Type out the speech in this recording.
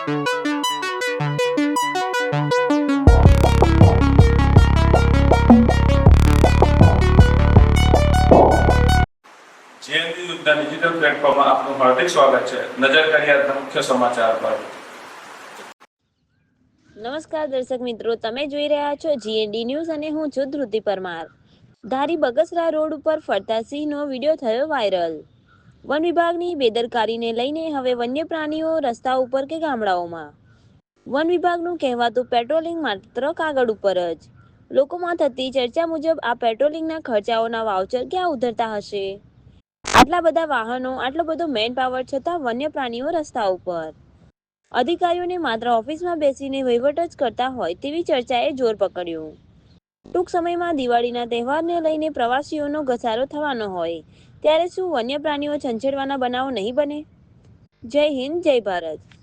GND યુદ્ધના digital પ્લેટફોર્મમાં આપનું હાર્દિક સ્વાગત છે. નજર કરીએ આજના મુખ્ય સમાચાર પર. નમસ્કાર દર્શક મિત્રો, તમે જોઈ રહ્યા છો જીએનડી ન્યૂઝ અને હું છું ધ્રુતિ પરમાર. ધારી બગસરા રોડ ઉપર ફરતા સિંહનો વિડીયો થયો વાયરલ. વન વિભાગની બેદરકારીને લઈને હવે વન્ય પ્રાણીઓ રસ્તા ઉપર કે ગામડાઓમાં. વન વિભાગનું કહેવાતું પેટ્રોલિંગ માત્ર કાગળ ઉપર જ. લોકોમાં થતી ચર્ચા મુજબ આ પેટ્રોલિંગના ખર્ચાઓના વાઉચર ક્યાં ઉતરતા હશે? આટલા બધા વાહનો, આટલો બધો મેન પાવર છતાં વન્ય પ્રાણીઓ રસ્તા ઉપર. અધિકારીઓને માત્ર ઓફિસમાં બેસીને વહીવટ જ કરતા હોય તેવી ચર્ચાએ જોર પકડ્યું. ટૂંક સમયમાં દિવાળીના તહેવારને લઈને પ્રવાસીઓનો ઘસારો થવાનો હોય ત્યારે શું વન્ય પ્રાણીઓ છંછેડવાના બનાવો નહીં બને? જય હિન્દ, જય ભારત.